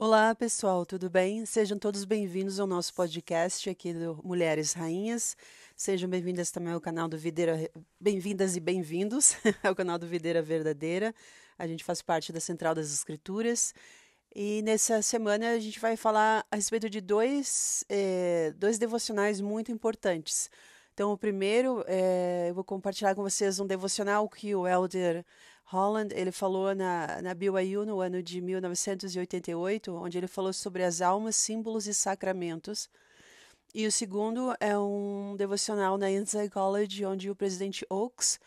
Olá, pessoal, tudo bem? Sejam todos bem-vindos ao nosso podcast aqui do Mulheres Rainhas. Sejam bem-vindas também ao canal do Videira, bem-vindas e bem-vindos ao canal do Videira Verdadeira. A gente faz parte da Central das Escrituras. E nessa semana a gente vai falar a respeito de dois devocionais muito importantes. Então, o primeiro, eu vou compartilhar com vocês um devocional que o Elder Holland, ele falou na BYU no ano de 1988, onde ele falou sobre as almas, símbolos e sacramentos. E o segundo é um devocional na Insight College, onde o presidente Oaks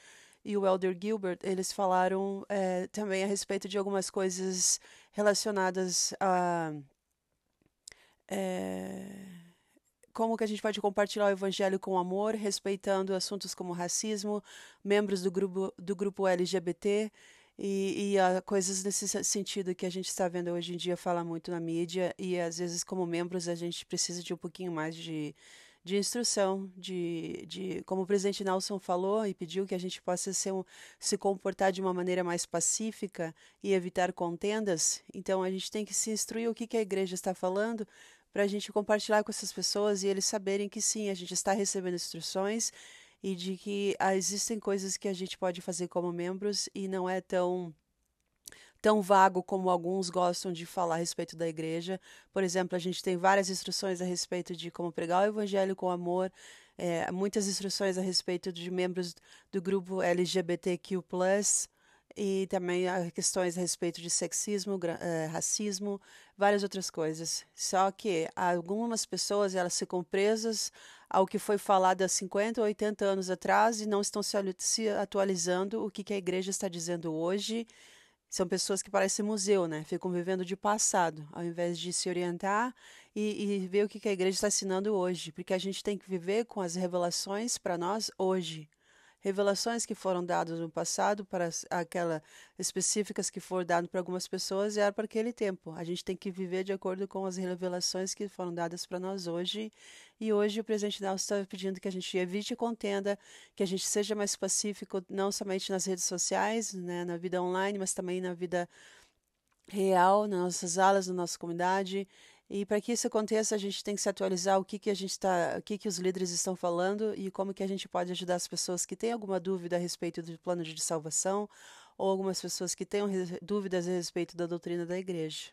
e o Elder Gilbert, eles falaram também a respeito de algumas coisas relacionadas a como que a gente pode compartilhar o evangelho com amor, respeitando assuntos como racismo, membros do grupo LGBT e coisas nesse sentido que a gente está vendo hoje em dia falar muito na mídia e às vezes como membros a gente precisa de um pouquinho mais de instrução, como o presidente Nelson falou e pediu que a gente possa se comportar de uma maneira mais pacífica e evitar contendas. Então a gente tem que se instruir o que a igreja está falando para a gente compartilhar com essas pessoas e eles saberem que sim, a gente está recebendo instruções e de que existem coisas que a gente pode fazer como membros e não é tão vago como alguns gostam de falar a respeito da igreja. Por exemplo, a gente tem várias instruções a respeito de como pregar o evangelho com amor, muitas instruções a respeito de membros do grupo LGBTQ+, e também questões a respeito de sexismo, racismo, várias outras coisas. Só que algumas pessoas elas ficam presas ao que foi falado há 50 ou 80 anos atrás e não estão se atualizando o que a igreja está dizendo hoje. São pessoas que parecem museu, né? Ficam vivendo de passado, ao invés de se orientar e ver o que a igreja está ensinando hoje. Porque a gente tem que viver com as revelações para nós hoje. Revelações que foram dadas no passado, para aquela específicas que foram dadas para algumas pessoas, era para aquele tempo. A gente tem que viver de acordo com as revelações que foram dadas para nós hoje. E hoje o presidente Nelson está pedindo que a gente evite contenda, que a gente seja mais pacífico, não somente nas redes sociais, né, na vida online, mas também na vida real, nas nossas aulas, na nossa comunidade. E para que isso aconteça, a gente tem que se atualizar o que os líderes estão falando e como que a gente pode ajudar as pessoas que têm alguma dúvida a respeito do plano de salvação ou algumas pessoas que tenham dúvidas a respeito da doutrina da igreja.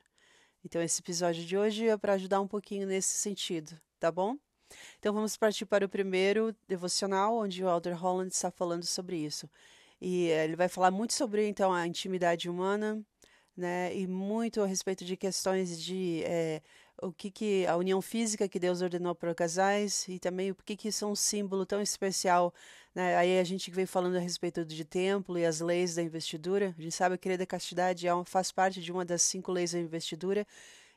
Então, esse episódio de hoje é para ajudar um pouquinho nesse sentido, tá bom? Então, vamos partir para o primeiro devocional, onde o Elder Holland está falando sobre isso. E ele vai falar muito sobre, então, a intimidade humana, né? E muito a respeito de questões de o que a união física que Deus ordenou para casais e também o que isso é um símbolo tão especial, né? Aí a gente veio falando a respeito de templo e as leis da investidura. A gente sabe que a lei da castidade faz parte de uma das 5 leis da investidura.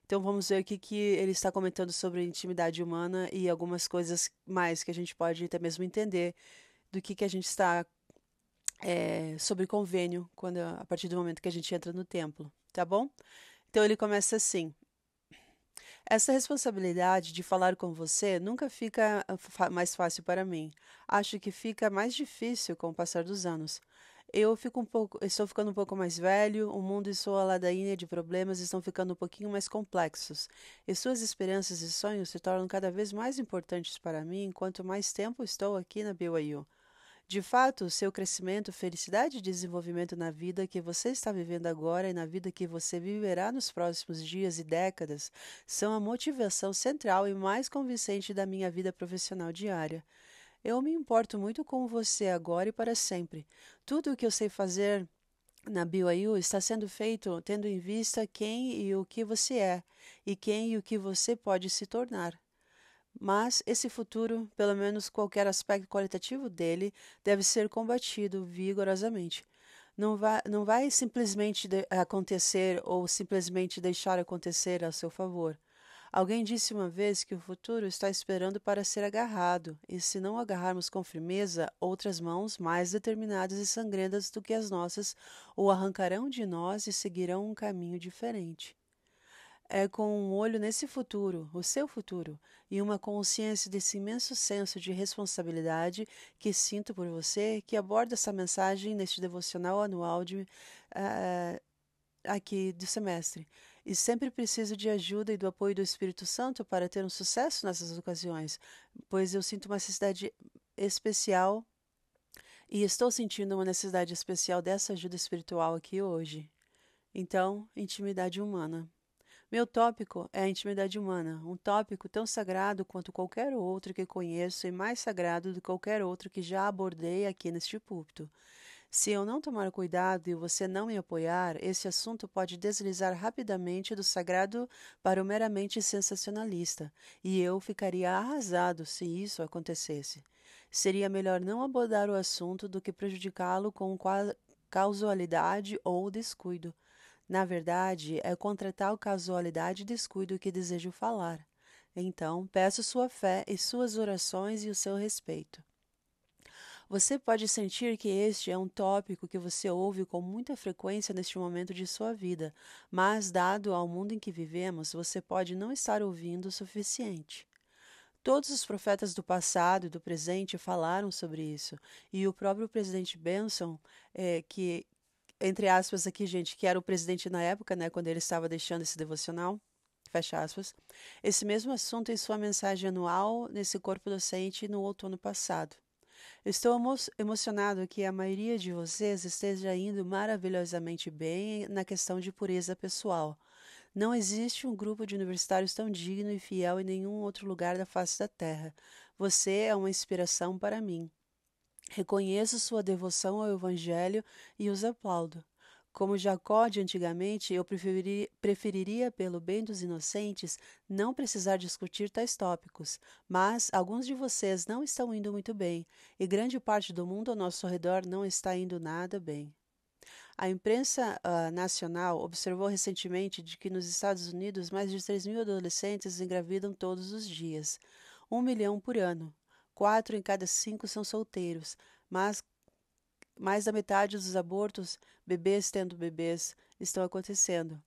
Então vamos ver o que ele está comentando sobre intimidade humana e algumas coisas mais que a gente pode até mesmo entender do que a gente está sobre convênio a partir do momento que a gente entra no templo, tá bom? Então ele começa assim: essa responsabilidade de falar com você nunca fica mais fácil para mim. Acho que fica mais difícil com o passar dos anos. Estou ficando um pouco mais velho, o mundo e sua ladainha de problemas estão ficando um pouquinho mais complexos, e suas esperanças e sonhos se tornam cada vez mais importantes para mim quanto mais tempo estou aqui na BYU. De fato, seu crescimento, felicidade e desenvolvimento na vida que você está vivendo agora e na vida que você viverá nos próximos dias e décadas são a motivação central e mais convincente da minha vida profissional diária. Eu me importo muito com você agora e para sempre. Tudo o que eu sei fazer na BYU está sendo feito tendo em vista quem e o que você é, e quem e o que você pode se tornar. Mas esse futuro, pelo menos qualquer aspecto qualitativo dele, deve ser combatido vigorosamente. Não vai simplesmente acontecer ou simplesmente deixar acontecer a seu favor. Alguém disse uma vez que o futuro está esperando para ser agarrado, e se não agarrarmos com firmeza, outras mãos mais determinadas e sangrentas do que as nossas o arrancarão de nós e seguirão um caminho diferente. É com um olho nesse futuro, o seu futuro, e uma consciência desse imenso senso de responsabilidade que sinto por você, que abordo essa mensagem neste devocional anual aqui do semestre. E sempre preciso de ajuda e do apoio do Espírito Santo para ter um sucesso nessas ocasiões, pois eu sinto uma necessidade especial e estou sentindo uma necessidade especial dessa ajuda espiritual aqui hoje. Então, intimidade humana. Meu tópico é a intimidade humana, um tópico tão sagrado quanto qualquer outro que conheço e mais sagrado do que qualquer outro que já abordei aqui neste púlpito. Se eu não tomar cuidado e você não me apoiar, esse assunto pode deslizar rapidamente do sagrado para o meramente sensacionalista, e eu ficaria arrasado se isso acontecesse. Seria melhor não abordar o assunto do que prejudicá-lo com causalidade ou descuido. Na verdade, é contra tal casualidade e descuido que desejo falar. Então, peço sua fé e suas orações e o seu respeito. Você pode sentir que este é um tópico que você ouve com muita frequência neste momento de sua vida, mas, dado ao mundo em que vivemos, você pode não estar ouvindo o suficiente. Todos os profetas do passado e do presente falaram sobre isso, e o próprio presidente Benson, que entre aspas aqui, gente, que era o presidente na época, né, quando ele estava deixando esse devocional, fecha aspas, esse mesmo assunto em sua mensagem anual nesse corpo docente no outono passado. Estou emocionado que a maioria de vocês esteja indo maravilhosamente bem na questão de pureza pessoal. Não existe um grupo de universitários tão digno e fiel em nenhum outro lugar da face da Terra. Você é uma inspiração para mim. Reconheço sua devoção ao Evangelho e os aplaudo. Como Jacó de antigamente, eu preferiria, pelo bem dos inocentes, não precisar discutir tais tópicos, mas alguns de vocês não estão indo muito bem, e grande parte do mundo ao nosso redor não está indo nada bem. A imprensa nacional observou recentemente de que nos Estados Unidos mais de 3.000 adolescentes engravidam todos os dias, 1 milhão por ano. 4 em cada 5 são solteiros, mas mais da metade dos abortos, bebês tendo bebês, estão acontecendo.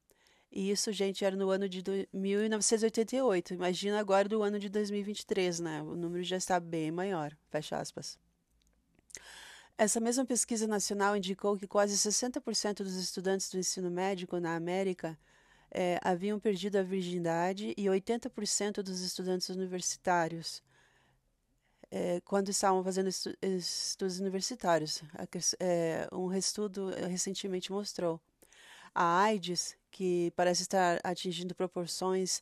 E isso, gente, era no ano de 1988. Imagina agora do ano de 2023, né? O número já está bem maior. Fecha aspas. Essa mesma pesquisa nacional indicou que quase 60% dos estudantes do ensino médio na América haviam perdido a virgindade e 80% dos estudantes universitários quando estavam fazendo estudos universitários. Um estudo recentemente mostrou. A AIDS, que parece estar atingindo proporções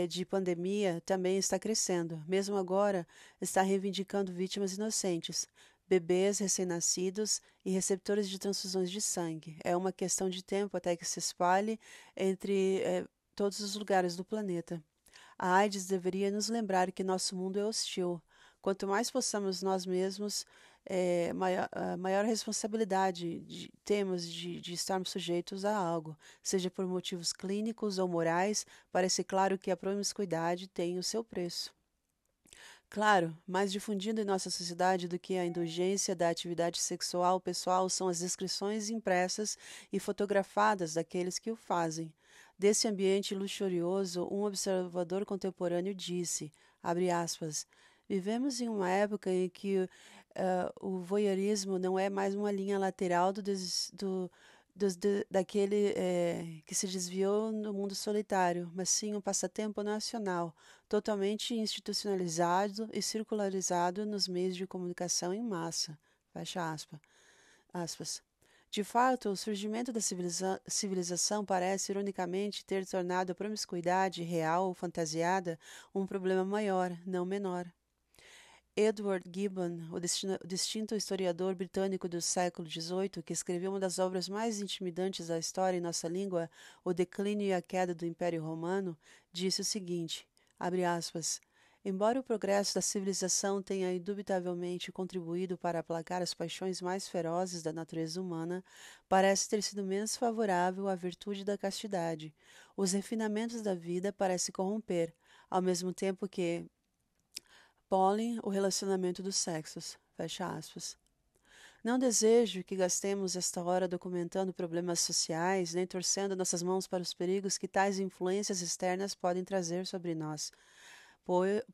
de pandemia, também está crescendo. Mesmo agora, está reivindicando vítimas inocentes, bebês recém-nascidos e receptores de transfusões de sangue. É uma questão de tempo até que se espalhe entre todos os lugares do planeta. A AIDS deveria nos lembrar que nosso mundo é hostil. Quanto mais possamos nós mesmos, maior responsabilidade temos de estarmos sujeitos a algo, seja por motivos clínicos ou morais. Parece claro que a promiscuidade tem o seu preço. Claro, mais difundido em nossa sociedade do que a indulgência da atividade sexual pessoal são as descrições impressas e fotografadas daqueles que o fazem. Desse ambiente luxurioso, um observador contemporâneo disse, abre aspas, vivemos em uma época em que o voyeurismo não é mais uma linha lateral daquele que se desviou no mundo solitário, mas sim um passatempo nacional, totalmente institucionalizado e circularizado nos meios de comunicação em massa. Fecha aspas. De fato, o surgimento da civilização parece, ironicamente, ter tornado a promiscuidade real ou fantasiada um problema maior, não menor. Edward Gibbon, o distinto historiador britânico do século XVIII, que escreveu uma das obras mais intimidantes da história em nossa língua, O Declínio e a Queda do Império Romano, disse o seguinte, abre aspas, embora o progresso da civilização tenha indubitavelmente contribuído para aplacar as paixões mais ferozes da natureza humana, parece ter sido menos favorável à virtude da castidade. Os refinamentos da vida parecem corromper, ao mesmo tempo que polem o relacionamento dos sexos. Fecha aspas. Não desejo que gastemos esta hora documentando problemas sociais, nem torcendo nossas mãos para os perigos que tais influências externas podem trazer sobre nós.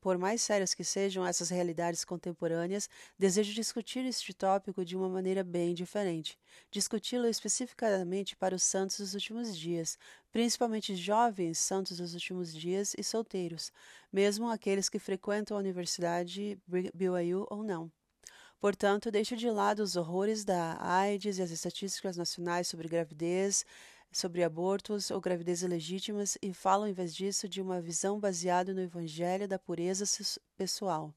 Por mais sérias que sejam essas realidades contemporâneas, desejo discutir este tópico de uma maneira bem diferente. Discuti-lo especificamente para os santos dos últimos dias, principalmente jovens santos dos últimos dias e solteiros, mesmo aqueles que frequentam a universidade BYU ou não. Portanto, deixo de lado os horrores da AIDS e as estatísticas nacionais sobre gravidez, sobre abortos ou gravidez ilegítimas e falo, em vez disso, de uma visão baseada no evangelho da pureza pessoal.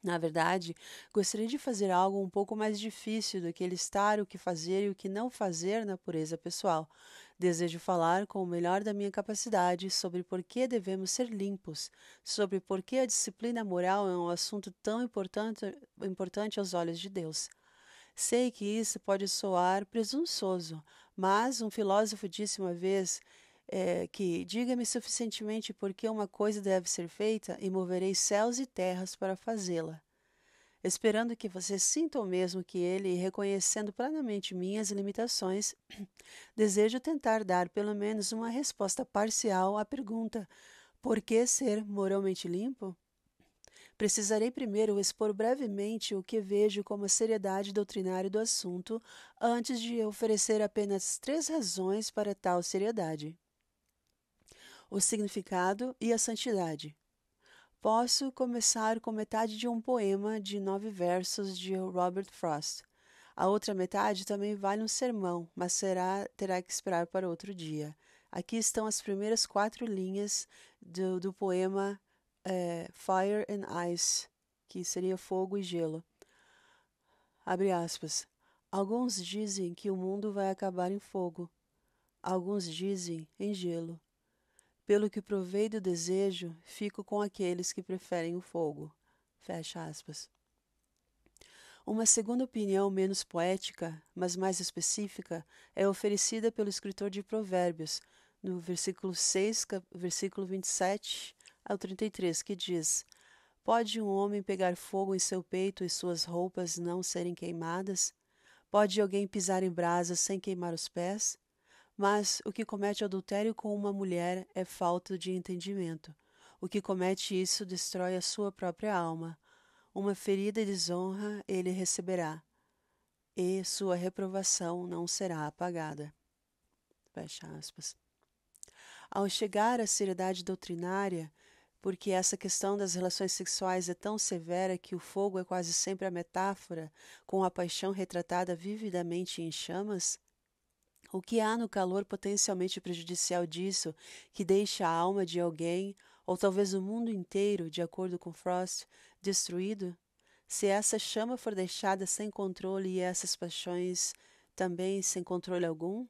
Na verdade, gostaria de fazer algo um pouco mais difícil do que listar o que fazer e o que não fazer na pureza pessoal. Desejo falar com o melhor da minha capacidade sobre por que devemos ser limpos, sobre por que a disciplina moral é um assunto tão importante aos olhos de Deus. Sei que isso pode soar presunçoso, mas um filósofo disse uma vez que diga-me suficientemente por que uma coisa deve ser feita e moverei céus e terras para fazê-la. Esperando que você sinta o mesmo que ele e reconhecendo plenamente minhas limitações, desejo tentar dar pelo menos uma resposta parcial à pergunta: por que ser moralmente limpo? Precisarei primeiro expor brevemente o que vejo como a seriedade doutrinária do assunto, antes de oferecer apenas 3 razões para tal seriedade: o significado e a santidade. Posso começar com metade de um poema de 9 versos de Robert Frost. A outra metade também vale um sermão, mas terá que esperar para outro dia. Aqui estão as primeiras 4 linhas do poema Fire and Ice, que seria fogo e gelo. Abre aspas. Alguns dizem que o mundo vai acabar em fogo. Alguns dizem em gelo. Pelo que provei do desejo, fico com aqueles que preferem o fogo. Fecha aspas. Uma segunda opinião menos poética, mas mais específica, é oferecida pelo escritor de Provérbios, no versículo 6, versículo 27 ao 33, que diz: Pode um homem pegar fogo em seu peito e suas roupas não serem queimadas? Pode alguém pisar em brasas sem queimar os pés? Mas o que comete adultério com uma mulher é falta de entendimento. O que comete isso destrói a sua própria alma. Uma ferida e desonra ele receberá, e sua reprovação não será apagada. Fecha aspas. Ao chegar à seriedade doutrinária, porque essa questão das relações sexuais é tão severa que o fogo é quase sempre a metáfora, com a paixão retratada vividamente em chamas, o que há no calor potencialmente prejudicial disso, que deixa a alma de alguém, ou talvez o mundo inteiro, de acordo com Frost, destruído? Se essa chama for deixada sem controle e essas paixões também sem controle algum?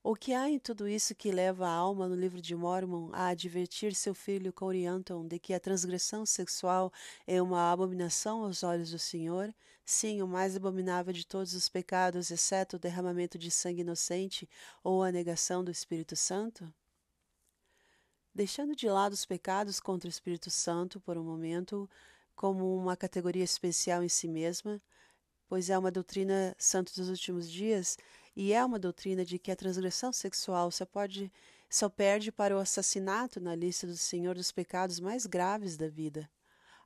O que há em tudo isso que leva a alma no livro de Mormon a advertir seu filho Corianton de que a transgressão sexual é uma abominação aos olhos do Senhor? Sim, o mais abominável de todos os pecados, exceto o derramamento de sangue inocente ou a negação do Espírito Santo? Deixando de lado os pecados contra o Espírito Santo por um momento, como uma categoria especial em si mesma, pois é uma doutrina santo dos últimos dias, e é uma doutrina de que a transgressão sexual só perde para o assassinato na lista do Senhor dos pecados mais graves da vida.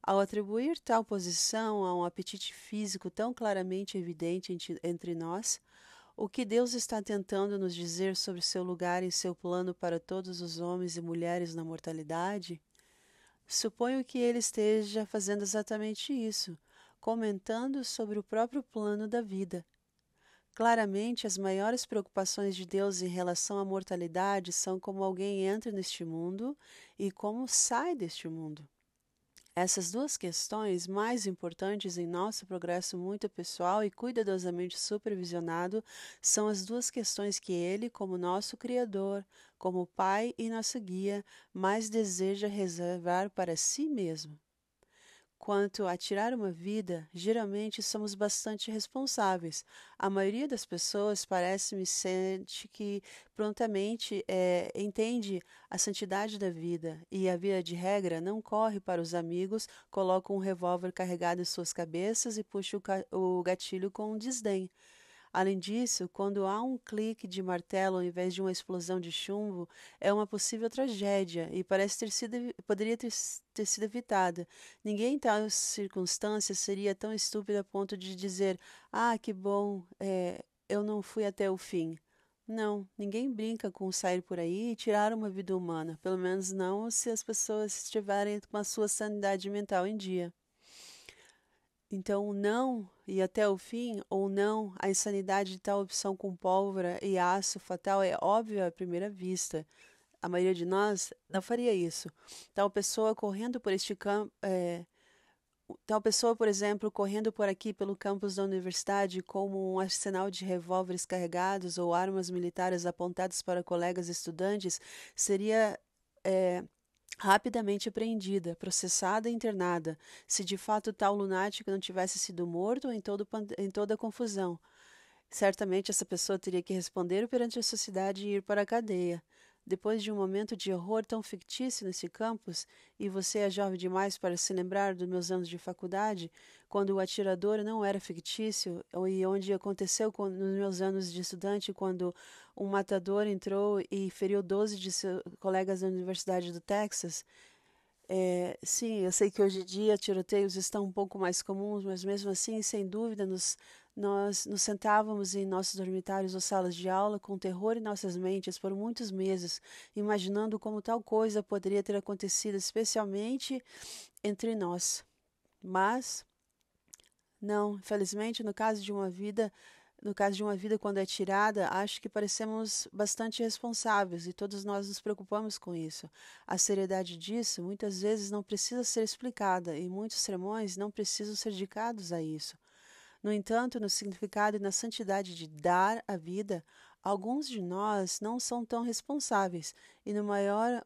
Ao atribuir tal posição a um apetite físico tão claramente evidente entre nós, o que Deus está tentando nos dizer sobre seu lugar em seu plano para todos os homens e mulheres na mortalidade? Suponho que ele esteja fazendo exatamente isso, comentando sobre o próprio plano da vida. Claramente, as maiores preocupações de Deus em relação à mortalidade são como alguém entra neste mundo e como sai deste mundo. Essas duas questões, mais importantes em nosso progresso muito pessoal e cuidadosamente supervisionado, são as duas questões que Ele, como nosso Criador, como Pai e nosso guia, mais deseja reservar para si mesmo. Quanto a tirar uma vida, geralmente somos bastante responsáveis. A maioria das pessoas parece-me sente que prontamente entende a santidade da vida e a via de regra não corre para os amigos, coloca um revólver carregado em suas cabeças e puxa o gatilho com desdém. Além disso, quando há um clique de martelo ao invés de uma explosão de chumbo, é uma possível tragédia e parece poderia ter sido evitada. Ninguém em tais circunstâncias seria tão estúpido a ponto de dizer: Ah, que bom, eu não fui até o fim. Não, ninguém brinca com sair por aí e tirar uma vida humana, pelo menos não se as pessoas estiverem com a sua sanidade mental em dia. Então, o não e até o fim, ou não, a insanidade de tal opção com pólvora e aço fatal é óbvio à primeira vista. A maioria de nós não faria isso. Tal pessoa correndo por este campo, tal pessoa, por exemplo, correndo por aqui pelo campus da universidade como um arsenal de revólveres carregados ou armas militares apontadas para colegas estudantes, seria rapidamente apreendida, processada e internada, se de fato tal lunático não tivesse sido morto em toda a confusão. Certamente essa pessoa teria que responder perante a sociedade e ir para a cadeia. Depois de um momento de horror tão fictício nesse campus, e você é jovem demais para se lembrar dos meus anos de faculdade, quando o atirador não era fictício, e onde aconteceu nos meus anos de estudante, quando um matador entrou e feriu 12 de seus colegas da Universidade do Texas. Sim, eu sei que hoje em dia tiroteios estão um pouco mais comuns, mas mesmo assim, sem dúvida, nós nos sentávamos em nossos dormitários ou salas de aula com terror em nossas mentes por muitos meses, imaginando como tal coisa poderia ter acontecido, especialmente entre nós. Mas, não, infelizmente, no caso de uma vida quando é tirada, acho que parecemos bastante responsáveis e todos nós nos preocupamos com isso. A seriedade disso muitas vezes não precisa ser explicada e muitos sermões não precisam ser dedicados a isso. No entanto, no significado e na santidade de dar a vida, alguns de nós não são tão responsáveis, e no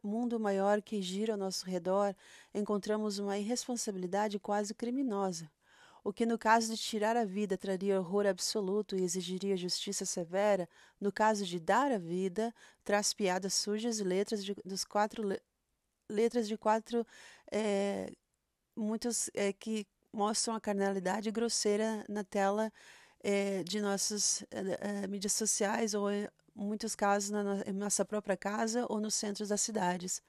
mundo maior que gira ao nosso redor, encontramos uma irresponsabilidade quase criminosa. O que no caso de tirar a vida traria horror absoluto e exigiria justiça severa, no caso de dar a vida, traz piadas sujas e letras de quatro muitos que mostram a carnalidade grosseira na tela de nossas mídias sociais ou em muitos casos em nossa própria casa ou nos centros das cidades.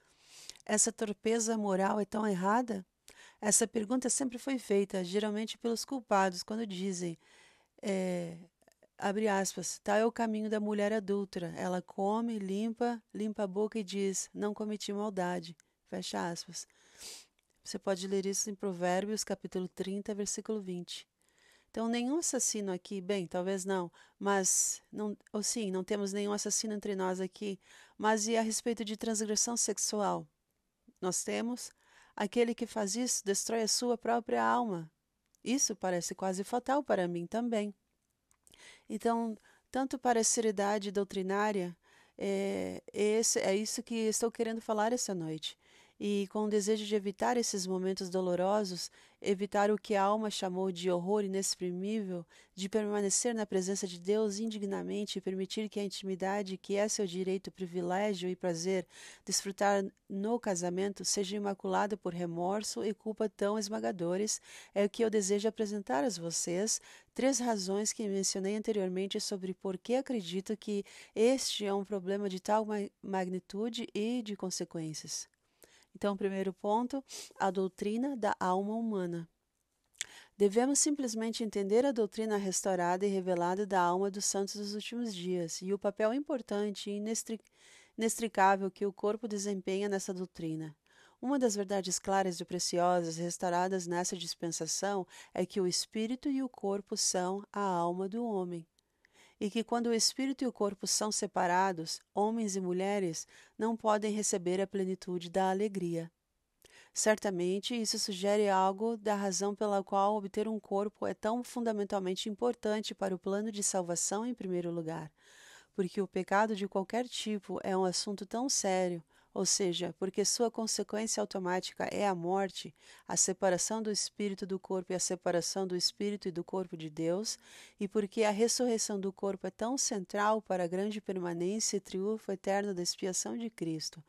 Essa torpeza moral é tão errada? Essa pergunta sempre foi feita, geralmente pelos culpados, quando dizem, abre aspas, tal é o caminho da mulher adúltera. Ela come, limpa a boca e diz, não cometi maldade. Fecha aspas. Você pode ler isso em Provérbios, capítulo 30, versículo 20. Então, nenhum assassino aqui, bem, talvez não, mas, não, ou sim, não temos nenhum assassino entre nós aqui, mas e a respeito de transgressão sexual? Nós temos. Aquele que faz isso destrói a sua própria alma. Isso parece quase fatal para mim também. Então, tanto para a seriedade doutrinária, é isso que estou querendo falar essa noite. E com o desejo de evitar esses momentos dolorosos, evitar o que a alma chamou de horror inexprimível, de permanecer na presença de Deus indignamente e permitir que a intimidade, que é seu direito, privilégio e prazer, desfrutar no casamento, seja imaculada por remorso e culpa tão esmagadores, é o que eu desejo apresentar a vocês, 3 razões que mencionei anteriormente sobre por que acredito que este é um problema de tal magnitude e de consequências. Então, primeiro ponto, a doutrina da alma humana. Devemos simplesmente entender a doutrina restaurada e revelada da alma dos santos dos últimos dias e o papel importante e inextricável que o corpo desempenha nessa doutrina. Uma das verdades claras e preciosas restauradas nessa dispensação é que o espírito e o corpo são a alma do homem. E que quando o espírito e o corpo são separados, homens e mulheres não podem receber a plenitude da alegria. Certamente, isso sugere algo da razão pela qual obter um corpo é tão fundamentalmente importante para o plano de salvação em primeiro lugar, porque o pecado de qualquer tipo é um assunto tão sério, ou seja, porque sua consequência automática é a morte, a separação do espírito do corpo e a separação do espírito e do corpo de Deus, e porque a ressurreição do corpo é tão central para a grande permanência e triunfo eterno da expiação de Cristo.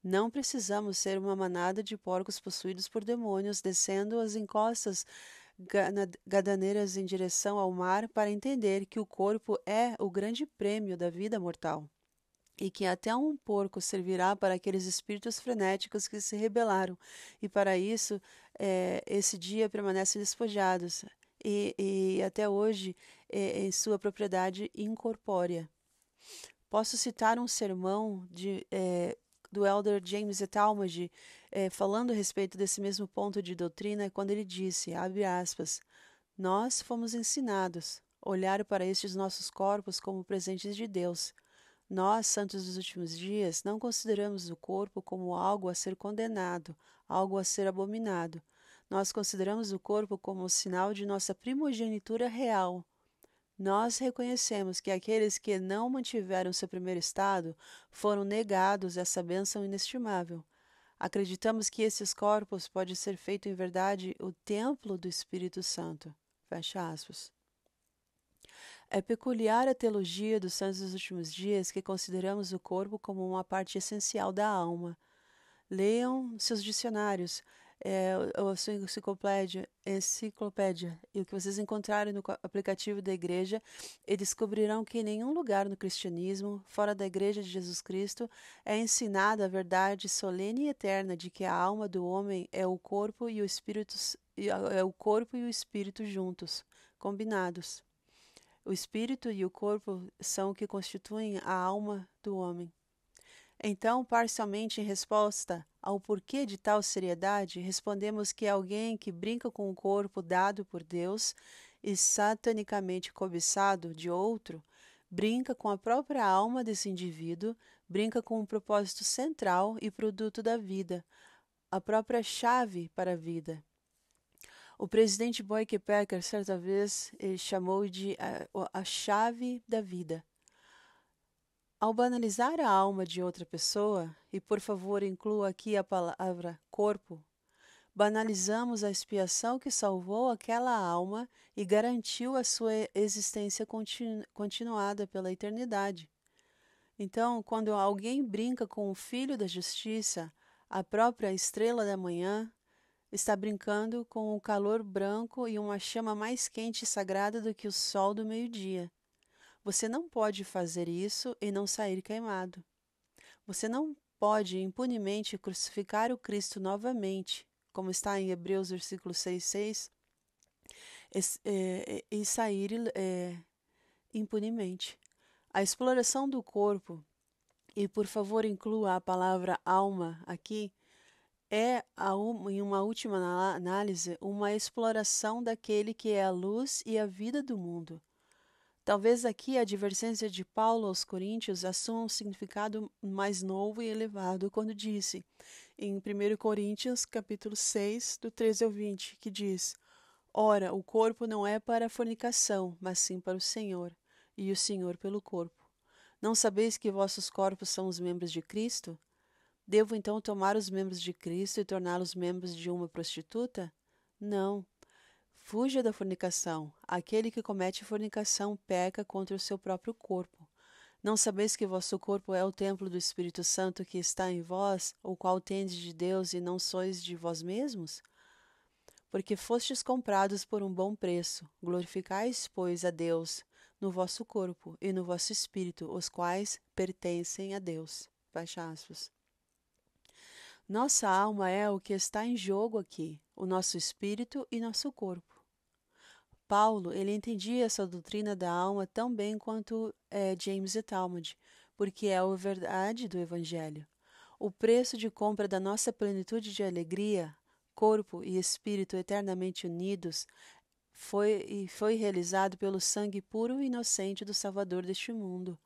Não precisamos ser uma manada de porcos possuídos por demônios descendo as encostas gadaneiras em direção ao mar para entender que o corpo é o grande prêmio da vida mortal e que até um porco servirá para aqueles espíritos frenéticos que se rebelaram, e para isso esse dia permanecem despojados e até hoje em sua propriedade incorpórea. Posso citar um sermão do elder James E. Talmage falando a respeito desse mesmo ponto de doutrina, quando ele disse, abre aspas, nós fomos ensinados a olhar para estes nossos corpos como presentes de Deus. Nós, santos dos últimos dias, não consideramos o corpo como algo a ser condenado, algo a ser abominado. Nós consideramos o corpo como um sinal de nossa primogenitura real. Nós reconhecemos que aqueles que não mantiveram seu primeiro estado foram negados essa bênção inestimável. Acreditamos que esses corpos podem ser feito em verdade o templo do Espírito Santo. Fecha aspas. É peculiar a teologia dos santos dos últimos dias que consideramos o corpo como uma parte essencial da alma. Leiam seus dicionários, a sua enciclopédia, e o que vocês encontrarem no aplicativo da igreja, e descobrirão que em nenhum lugar no cristianismo, fora da igreja de Jesus Cristo, é ensinada a verdade solene e eterna de que a alma do homem é o corpo e o espírito juntos, combinados. O espírito e o corpo são o que constituem a alma do homem. Então, parcialmente em resposta ao porquê de tal seriedade, respondemos que alguém que brinca com o corpo dado por Deus e satanicamente cobiçado de outro, brinca com a própria alma desse indivíduo, brinca com um propósito central e produto da vida, a própria chave para a vida. O presidente Boyke Packer, certa vez, ele chamou de a chave da vida. Ao banalizar a alma de outra pessoa, e por favor inclua aqui a palavra corpo, banalizamos a expiação que salvou aquela alma e garantiu a sua existência continuada pela eternidade. Então, quando alguém brinca com o Filho da Justiça, a própria estrela da manhã, está brincando com o calor branco e uma chama mais quente e sagrada do que o sol do meio-dia. Você não pode fazer isso e não sair queimado. Você não pode impunemente crucificar o Cristo novamente, como está em Hebreus versículo 6:6, e sair impunemente. A exploração do corpo, e por favor inclua a palavra alma aqui, em uma última análise, uma exploração daquele que é a luz e a vida do mundo. Talvez aqui a advertência de Paulo aos Coríntios assuma um significado mais novo e elevado quando disse, em 1 Coríntios, capítulo 6, do 13 ao 20, que diz, ora, o corpo não é para a fornicação, mas sim para o Senhor, e o Senhor pelo corpo. Não sabeis que vossos corpos são os membros de Cristo? Devo então tomar os membros de Cristo e torná-los membros de uma prostituta? Não. Fuja da fornicação. Aquele que comete fornicação peca contra o seu próprio corpo. Não sabeis que vosso corpo é o templo do Espírito Santo que está em vós, o qual tendes de Deus e não sois de vós mesmos? Porque fostes comprados por um bom preço. Glorificais, pois, a Deus no vosso corpo e no vosso espírito, os quais pertencem a Deus. Fecha aspas. Nossa alma é o que está em jogo aqui, o nosso espírito e nosso corpo. Paulo, ele entendia essa doutrina da alma tão bem quanto James E. Talmage, porque é a verdade do Evangelho. O preço de compra da nossa plenitude de alegria, corpo e espírito eternamente unidos, foi realizado pelo sangue puro e inocente do Salvador deste mundo.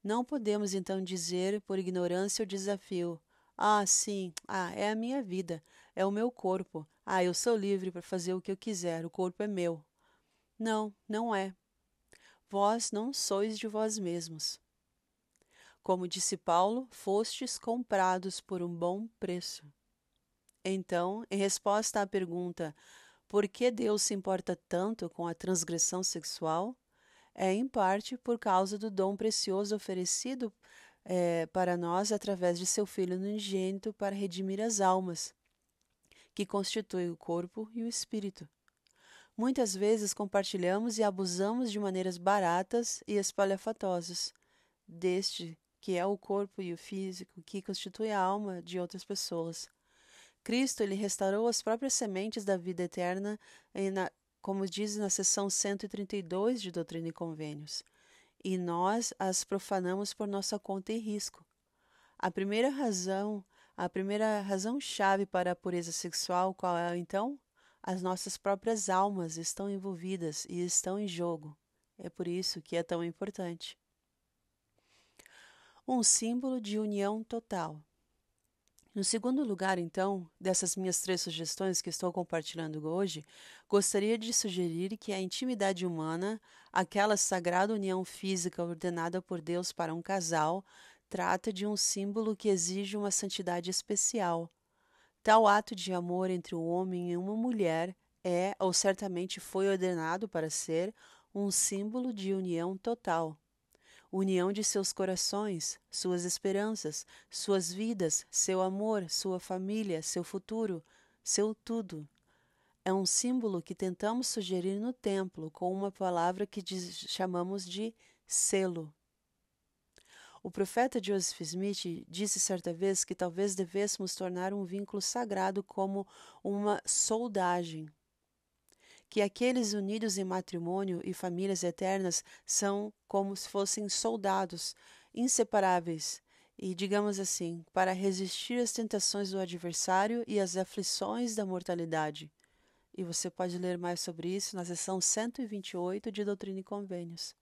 Não podemos então dizer, por ignorância ou desafio, sim, é a minha vida, é o meu corpo, eu sou livre para fazer o que eu quiser, o corpo é meu. Não, não é. Vós não sois de vós mesmos. Como disse Paulo, fostes comprados por um bom preço. Então, em resposta à pergunta por que Deus se importa tanto com a transgressão sexual, é em parte por causa do dom precioso oferecido para nós através de seu Filho unigênito para redimir as almas, que constitui o corpo e o espírito. Muitas vezes compartilhamos e abusamos de maneiras baratas e espalhafatosas deste que é o corpo e o físico que constitui a alma de outras pessoas. Cristo ele restaurou as próprias sementes da vida eterna, como diz na seção 132 de Doutrina e Convênios, e nós as profanamos por nossa conta e risco. A primeira razão-chave para a pureza sexual, qual é então? As nossas próprias almas estão envolvidas e estão em jogo. É por isso que é tão importante. Um símbolo de união total. No segundo lugar, então, dessas minhas 3 sugestões que estou compartilhando hoje, gostaria de sugerir que a intimidade humana, aquela sagrada união física ordenada por Deus para um casal, trata de um símbolo que exige uma santidade especial. Tal ato de amor entre um homem e uma mulher é, ou certamente foi ordenado para ser, um símbolo de união total. União de seus corações, suas esperanças, suas vidas, seu amor, sua família, seu futuro, seu tudo. É um símbolo que tentamos sugerir no templo com uma palavra que chamamos de selo. O profeta Joseph Smith disse certa vez que talvez devêssemos tornar um vínculo sagrado como uma soldagem, que aqueles unidos em matrimônio e famílias eternas são como se fossem soldados inseparáveis e, digamos assim, para resistir às tentações do adversário e às aflições da mortalidade. E você pode ler mais sobre isso na seção 128 de Doutrina e Convênios.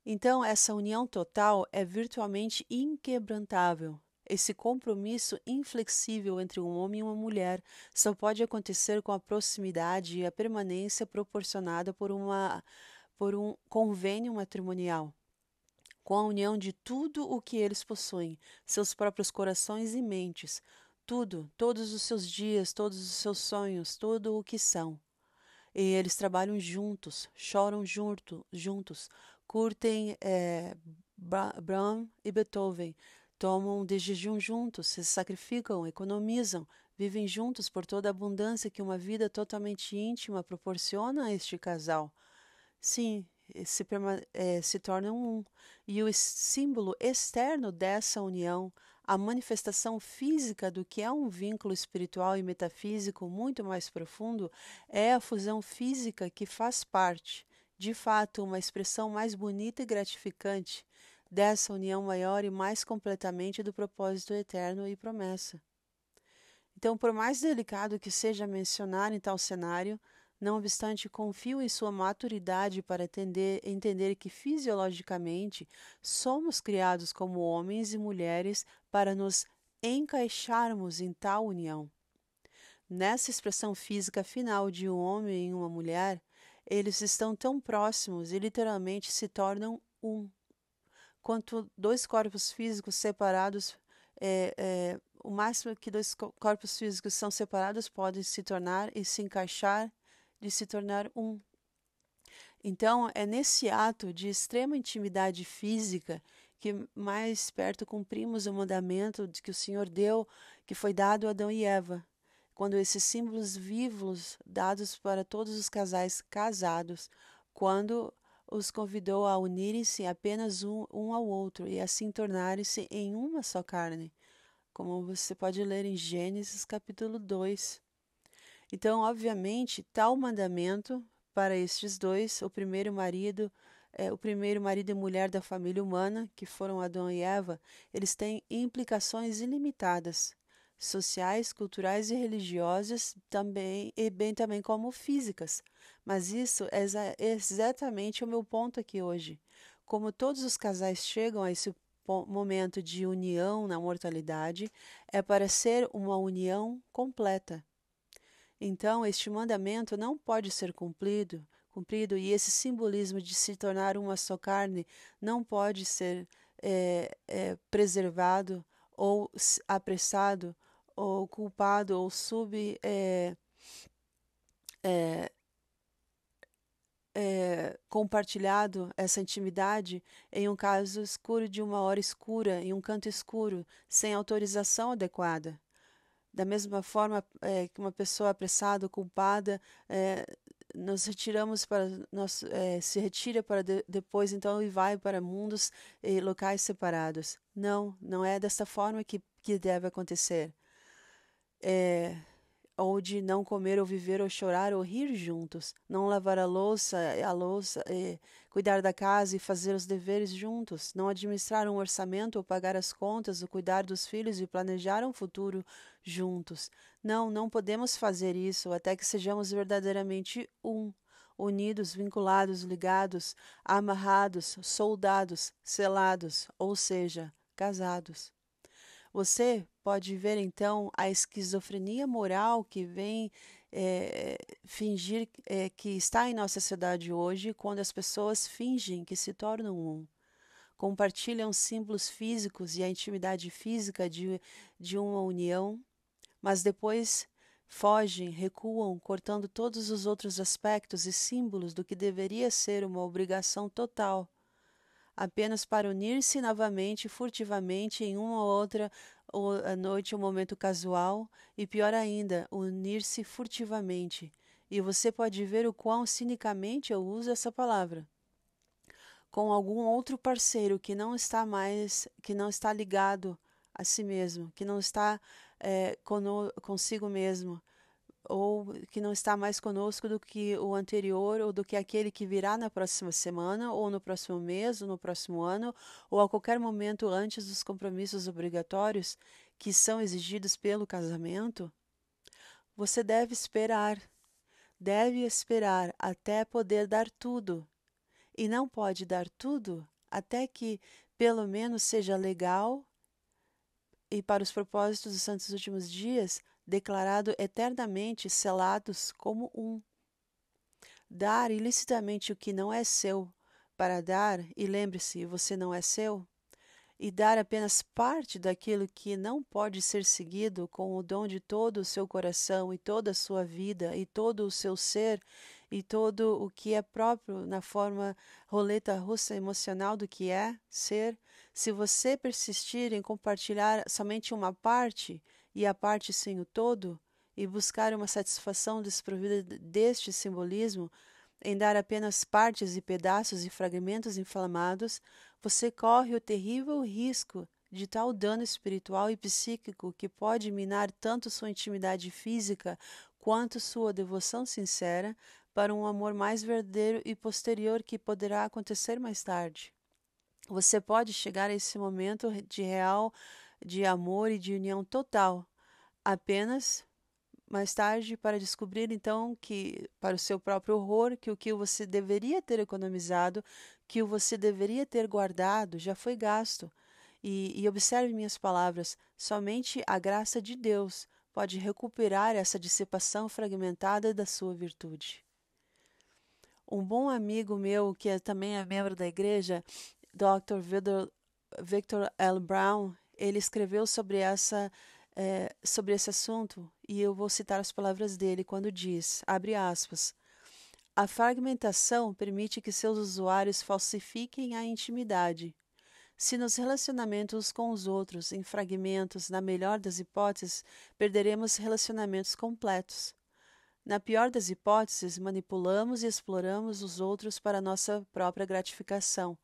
Então, essa união total é virtualmente inquebrantável. Esse compromisso inflexível entre um homem e uma mulher só pode acontecer com a proximidade e a permanência proporcionada por um convênio matrimonial, com a união de tudo o que eles possuem, seus próprios corações e mentes, tudo, todos os seus dias, todos os seus sonhos, tudo o que são. E eles trabalham juntos, choram juntos, curtem Brahms e Beethoven, tomam de jejum juntos, se sacrificam, economizam, vivem juntos por toda a abundância que uma vida totalmente íntima proporciona a este casal. Sim, se tornam um. E o símbolo externo dessa união, a manifestação física do que é um vínculo espiritual e metafísico muito mais profundo, é a fusão física que faz parte, de fato, uma expressão mais bonita e gratificante dessa união maior e mais completamente do propósito eterno e promessa. Então, por mais delicado que seja mencionar em tal cenário, não obstante, confio em sua maturidade para entender que fisiologicamente somos criados como homens e mulheres para nos encaixarmos em tal união. Nessa expressão física final de um homem e uma mulher, eles estão tão próximos e literalmente se tornam um. Quanto dois corpos físicos separados, o máximo que dois corpos físicos são separados podem se tornar e se encaixar de se tornar um. Então, é nesse ato de extrema intimidade física que mais perto cumprimos o mandamento que o Senhor deu, que foi dado a Adão e Eva, quando esses símbolos vivos dados para todos os casais casados, quando os convidou a unirem-se apenas um ao outro e assim tornarem-se em uma só carne, como você pode ler em Gênesis capítulo 2. Então, obviamente, tal mandamento para estes dois, o primeiro marido e mulher da família humana, que foram Adão e Eva, eles têm implicações ilimitadas, sociais, culturais e religiosas também, e bem também como físicas. Mas isso é exatamente o meu ponto aqui hoje. Como todos os casais chegam a esse momento de união na mortalidade, é para ser uma união completa. Então, este mandamento não pode ser cumprido e esse simbolismo de se tornar uma só carne não pode ser preservado ou apressado ou culpado ou compartilhado essa intimidade em um caso escuro de uma hora escura, em um canto escuro, sem autorização adequada. Da mesma forma que uma pessoa apressada, culpada, nos retiramos para se retira para depois então e vai para mundos e locais separados. Não, não é dessa forma que deve acontecer. É, ou de não comer ou viver ou chorar ou rir juntos, não lavar a louça, cuidar da casa e fazer os deveres juntos, não administrar um orçamento ou pagar as contas, ou cuidar dos filhos e planejar um futuro juntos. Não, não podemos fazer isso até que sejamos verdadeiramente um. Unidos, vinculados, ligados, amarrados, soldados, selados, ou seja, casados. Você pode ver então a esquizofrenia moral que vem fingir que está em nossa sociedade hoje, quando as pessoas fingem que se tornam um. Compartilham símbolos físicos e a intimidade física de uma união, mas depois fogem, recuam, cortando todos os outros aspectos e símbolos do que deveria ser uma obrigação total, apenas para unir-se novamente, furtivamente, em uma ou outra noite, um momento casual, e pior ainda, unir-se furtivamente. E você pode ver o quão cinicamente eu uso essa palavra. Com algum outro parceiro que não está ligado a si mesmo, que não está consigo mesmo, ou que não está mais conosco do que o anterior, ou do que aquele que virá na próxima semana, ou no próximo mês, ou no próximo ano, ou a qualquer momento antes dos compromissos obrigatórios que são exigidos pelo casamento, você deve esperar até poder dar tudo, e não pode dar tudo até que pelo menos seja legal e para os propósitos dos santos últimos dias, declarado eternamente selados como um. Dar ilicitamente o que não é seu para dar, e lembre-se, você não é seu, e dar apenas parte daquilo que não pode ser seguido com o dom de todo o seu coração e toda a sua vida e todo o seu ser e todo o que é próprio na forma roleta russa emocional do que é ser, se você persistir em compartilhar somente uma parte e a parte sem o todo, e buscar uma satisfação desprovida deste simbolismo, em dar apenas partes e pedaços e fragmentos inflamados, você corre o terrível risco de tal dano espiritual e psíquico que pode minar tanto sua intimidade física quanto sua devoção sincera para um amor mais verdadeiro e posterior que poderá acontecer mais tarde. Você pode chegar a esse momento de amor e de união total, apenas mais tarde para descobrir então que, para o seu próprio horror, que o que você deveria ter economizado, que o você deveria ter guardado, já foi gasto. E observe minhas palavras, somente a graça de Deus pode recuperar essa dissipação fragmentada da sua virtude. Um bom amigo meu, que também é membro da igreja, Dr. Victor L. Brown, ele escreveu sobre esse assunto, e eu vou citar as palavras dele quando diz, abre aspas, a fragmentação permite que seus usuários falsifiquem a intimidade. Se nos relacionamentos com os outros em fragmentos, na melhor das hipóteses, perderemos relacionamentos completos. Na pior das hipóteses, manipulamos e exploramos os outros para nossa própria gratificação.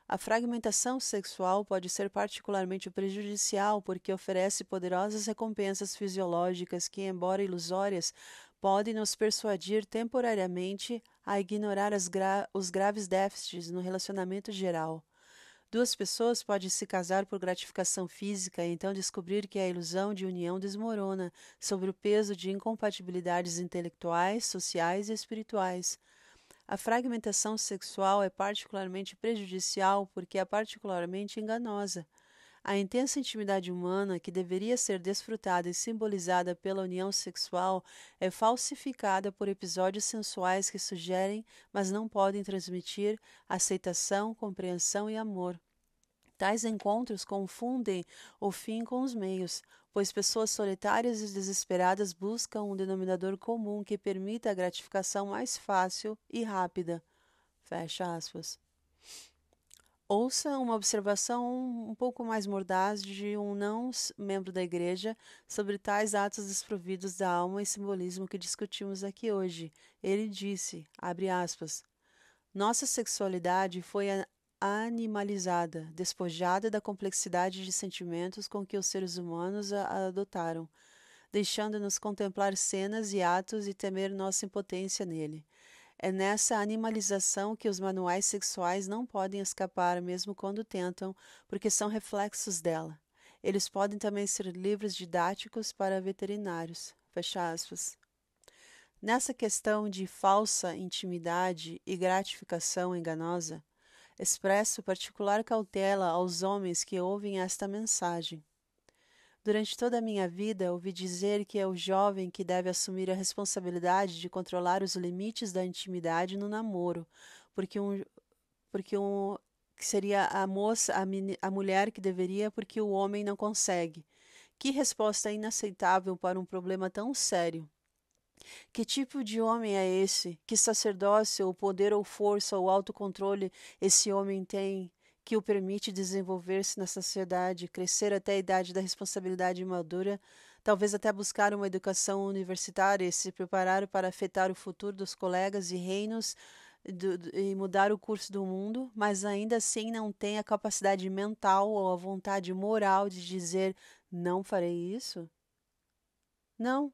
A fragmentação sexual pode ser particularmente prejudicial porque oferece poderosas recompensas fisiológicas que, embora ilusórias, podem nos persuadir temporariamente a ignorar os graves déficits no relacionamento geral. Duas pessoas podem se casar por gratificação física e então descobrir que a ilusão de união desmorona sob o peso de incompatibilidades intelectuais, sociais e espirituais. A fragmentação sexual é particularmente prejudicial porque é particularmente enganosa. A intensa intimidade humana, que deveria ser desfrutada e simbolizada pela união sexual, é falsificada por episódios sensuais que sugerem, mas não podem transmitir, aceitação, compreensão e amor. Tais encontros confundem o fim com os meios, pois pessoas solitárias e desesperadas buscam um denominador comum que permita a gratificação mais fácil e rápida. Fecha aspas. Ouça uma observação um pouco mais mordaz de um não-membro da igreja sobre tais atos desprovidos da alma e simbolismo que discutimos aqui hoje. Ele disse, abre aspas, nossa sexualidade foi animalizada, despojada da complexidade de sentimentos com que os seres humanos a adotaram, deixando-nos contemplar cenas e atos e temer nossa impotência nele. É nessa animalização que os manuais sexuais não podem escapar, mesmo quando tentam, porque são reflexos dela. Eles podem também ser livros didáticos para veterinários. Fecha aspas. Nessa questão de falsa intimidade e gratificação enganosa, expresso particular cautela aos homens que ouvem esta mensagem. Durante toda a minha vida, ouvi dizer que é o jovem que deve assumir a responsabilidade de controlar os limites da intimidade no namoro, porque que seria a moça, a mulher que deveria, porque o homem não consegue. Que resposta inaceitável para um problema tão sério! Que tipo de homem é esse? Que sacerdócio, ou poder, ou força, ou autocontrole esse homem tem que o permite desenvolver-se na sociedade, crescer até a idade da responsabilidade madura, talvez até buscar uma educação universitária e se preparar para afetar o futuro dos colegas e reinos e mudar o curso do mundo, mas ainda assim não tem a capacidade mental ou a vontade moral de dizer não farei isso? Não.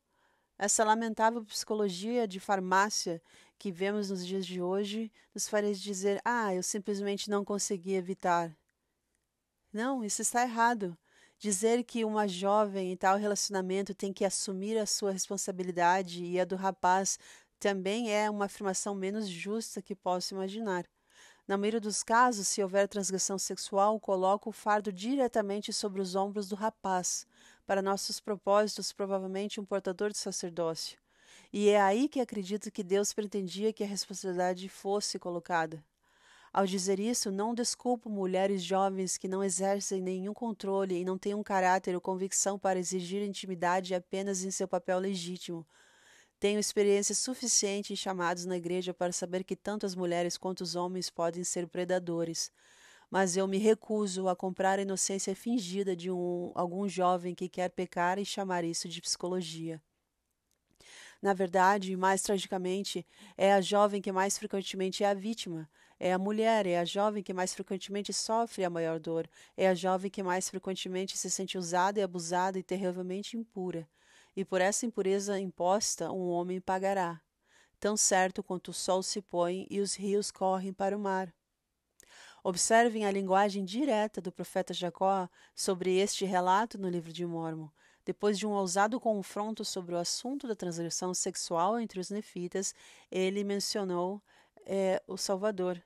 Essa lamentável psicologia de farmácia que vemos nos dias de hoje nos faz dizer: eu simplesmente não consegui evitar. Não, isso está errado. Dizer que uma jovem em tal relacionamento tem que assumir a sua responsabilidade e a do rapaz também é uma afirmação menos justa que posso imaginar. Na maioria dos casos, se houver transgressão sexual, coloca o fardo diretamente sobre os ombros do rapaz, para nossos propósitos, provavelmente um portador de sacerdócio. E é aí que acredito que Deus pretendia que a responsabilidade fosse colocada. Ao dizer isso, não desculpo mulheres jovens que não exercem nenhum controle e não têm um caráter ou convicção para exigir intimidade apenas em seu papel legítimo. Tenho experiência suficiente em chamados na igreja para saber que tanto as mulheres quanto os homens podem ser predadores. Mas eu me recuso a comprar a inocência fingida de algum jovem que quer pecar e chamar isso de psicologia. Na verdade, mais tragicamente, é a jovem que mais frequentemente é a vítima. É a mulher, é a jovem que mais frequentemente sofre a maior dor. É a jovem que mais frequentemente se sente usada e abusada e terrivelmente impura. E por essa impureza imposta, um homem pagará, tão certo quanto o sol se põe e os rios correm para o mar. Observem a linguagem direta do profeta Jacó sobre este relato no livro de Mórmon. Depois de um ousado confronto sobre o assunto da transgressão sexual entre os nefitas, ele mencionou o Salvador.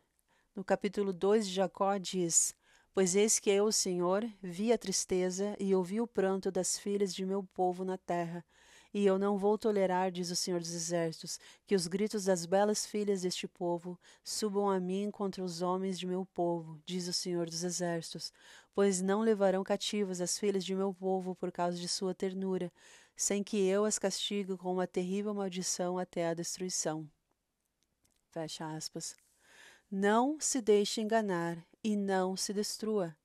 No capítulo 2 de Jacó diz: Pois eis que eu, Senhor, vi a tristeza e ouvi o pranto das filhas de meu povo na terra. E eu não vou tolerar, diz o Senhor dos Exércitos, que os gritos das belas filhas deste povo subam a mim contra os homens de meu povo, diz o Senhor dos Exércitos, pois não levarão cativas as filhas de meu povo por causa de sua ternura, sem que eu as castigue com uma terrível maldição até a destruição. Fecha aspas. Não se deixe enganar e não se destrua.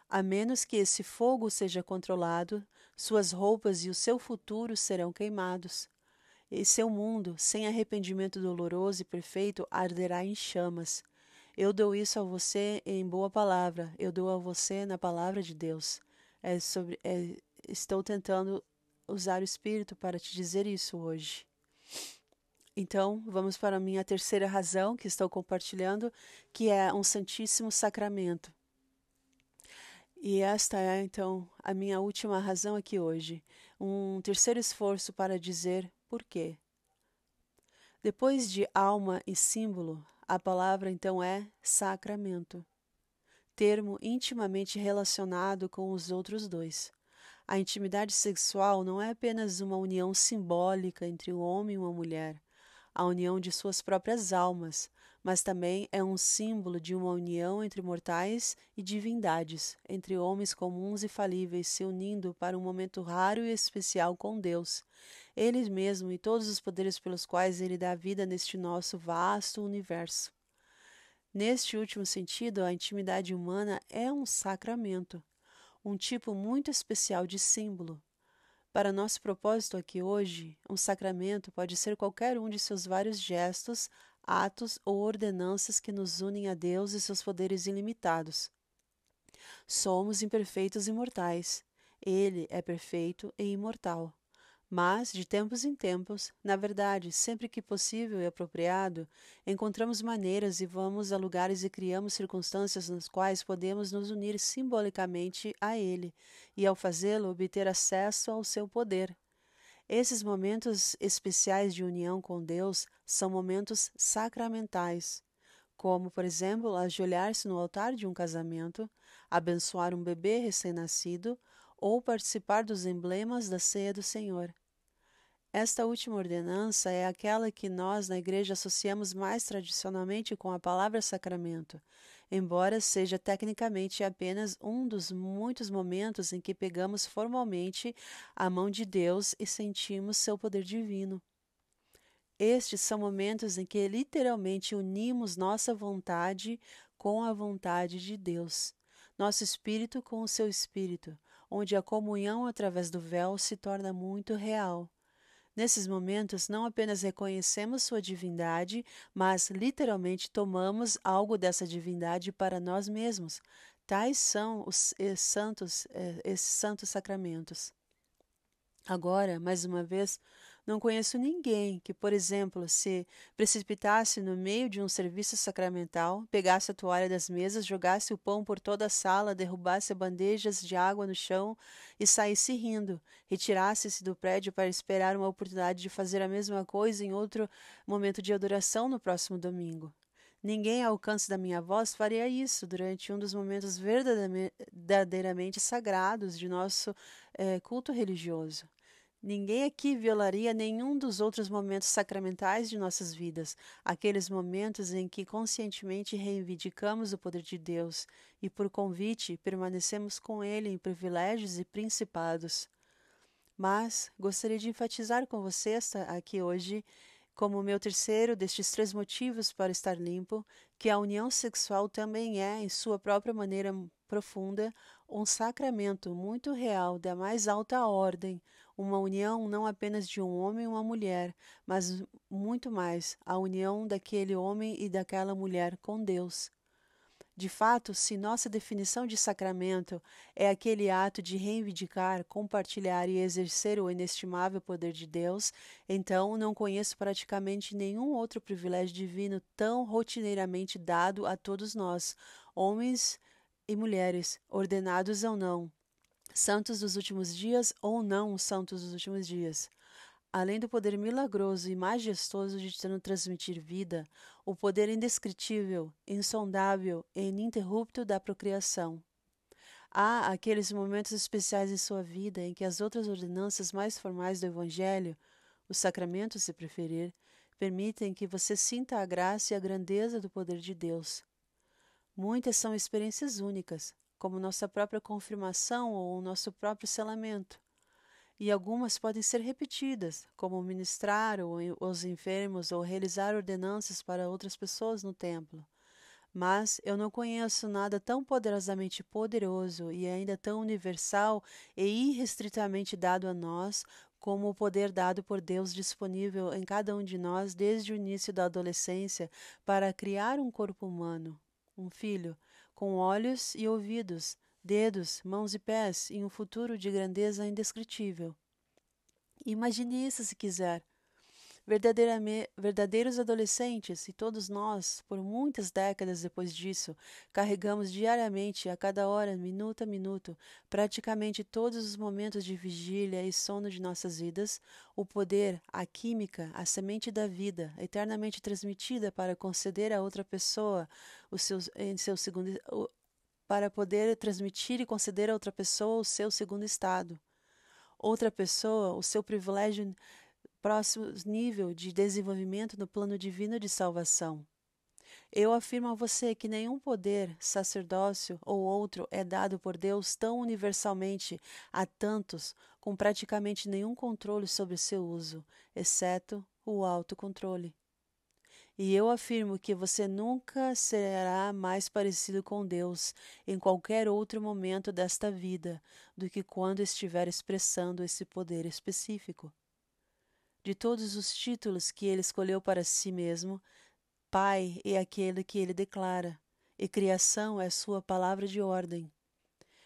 A menos que esse fogo seja controlado, suas roupas e o seu futuro serão queimados. E seu mundo, sem arrependimento doloroso e perfeito, arderá em chamas. Eu dou isso a você em boa palavra, eu dou a você na palavra de Deus. Estou tentando usar o Espírito para te dizer isso hoje. Então, vamos para a minha terceira razão que estou compartilhando, que é um Santíssimo Sacramento. E esta é, então, a minha última razão aqui hoje. Um terceiro esforço para dizer por quê. Depois de alma e símbolo, a palavra então é sacramento, termo intimamente relacionado com os outros dois. A intimidade sexual não é apenas uma união simbólica entre um homem e uma mulher, a união de suas próprias almas, mas também é um símbolo de uma união entre mortais e divindades, entre homens comuns e falíveis se unindo para um momento raro e especial com Deus, Ele mesmo e todos os poderes pelos quais Ele dá vida neste nosso vasto universo. Neste último sentido, a intimidade humana é um sacramento, um tipo muito especial de símbolo. Para nosso propósito aqui hoje, um sacramento pode ser qualquer um de seus vários gestos, atos ou ordenanças que nos unem a Deus e seus poderes ilimitados. Somos imperfeitos e mortais. Ele é perfeito e imortal. Mas, de tempos em tempos, na verdade, sempre que possível e apropriado, encontramos maneiras e vamos a lugares e criamos circunstâncias nas quais podemos nos unir simbolicamente a Ele, e ao fazê-lo, obter acesso ao seu poder. Esses momentos especiais de união com Deus são momentos sacramentais, como, por exemplo, ajoelhar-se no altar de um casamento, abençoar um bebê recém-nascido ou participar dos emblemas da ceia do Senhor. Esta última ordenança é aquela que nós, na Igreja, associamos mais tradicionalmente com a palavra sacramento, embora seja tecnicamente apenas um dos muitos momentos em que pegamos formalmente a mão de Deus e sentimos seu poder divino. Estes são momentos em que literalmente unimos nossa vontade com a vontade de Deus, nosso espírito com o seu espírito, onde a comunhão através do véu se torna muito real. Nesses momentos, não apenas reconhecemos sua divindade, mas literalmente tomamos algo dessa divindade para nós mesmos. Tais são esses santos sacramentos. Agora, mais uma vez, não conheço ninguém que, por exemplo, se precipitasse no meio de um serviço sacramental, pegasse a toalha das mesas, jogasse o pão por toda a sala, derrubasse bandejas de água no chão e saísse rindo, retirasse-se do prédio para esperar uma oportunidade de fazer a mesma coisa em outro momento de adoração no próximo domingo. Ninguém ao alcance da minha voz faria isso durante um dos momentos verdadeiramente sagrados de nosso culto religioso. Ninguém aqui violaria nenhum dos outros momentos sacramentais de nossas vidas, aqueles momentos em que conscientemente reivindicamos o poder de Deus e, por convite, permanecemos com Ele em privilégios e principados. Mas gostaria de enfatizar com você aqui hoje, como meu terceiro destes 3 motivos para estar limpo, que a união sexual também é, em sua própria maneira profunda, um sacramento muito real da mais alta ordem, uma união não apenas de um homem e uma mulher, mas muito mais, a união daquele homem e daquela mulher com Deus. De fato, se nossa definição de sacramento é aquele ato de reivindicar, compartilhar e exercer o inestimável poder de Deus, então não conheço praticamente nenhum outro privilégio divino tão rotineiramente dado a todos nós, homens e mulheres, ordenados ou não, santos dos últimos dias ou não santos dos últimos dias. Além do poder milagroso e majestoso de transmitir vida, o poder indescritível, insondável e ininterrupto da procriação. Há aqueles momentos especiais em sua vida em que as outras ordenanças mais formais do Evangelho, os sacramentos, se preferir, permitem que você sinta a graça e a grandeza do poder de Deus. Muitas são experiências únicas, como nossa própria confirmação ou o nosso próprio selamento. E algumas podem ser repetidas, como ministrar aos enfermos ou realizar ordenanças para outras pessoas no templo. Mas eu não conheço nada tão poderosamente poderoso e ainda tão universal e irrestritamente dado a nós como o poder dado por Deus disponível em cada um de nós desde o início da adolescência para criar um corpo humano, um filho, com olhos e ouvidos, dedos, mãos e pés, e um futuro de grandeza indescritível. Imagine isso se quiser. Verdadeiros adolescentes, e todos nós, por muitas décadas depois disso, carregamos diariamente, a cada hora, minuto a minuto, praticamente todos os momentos de vigília e sono de nossas vidas, o poder, a química, a semente da vida, eternamente transmitida para conceder a outra pessoa para poder transmitir e conceder a outra pessoa o seu segundo estado. Outra pessoa, o seu privilégio próximo nível de desenvolvimento no plano divino de salvação. Eu afirmo a você que nenhum poder, sacerdócio ou outro é dado por Deus tão universalmente a tantos, com praticamente nenhum controle sobre seu uso, exceto o autocontrole. E eu afirmo que você nunca será mais parecido com Deus em qualquer outro momento desta vida do que quando estiver expressando esse poder específico. De todos os títulos que ele escolheu para si mesmo, Pai é aquele que ele declara, e criação é sua palavra de ordem,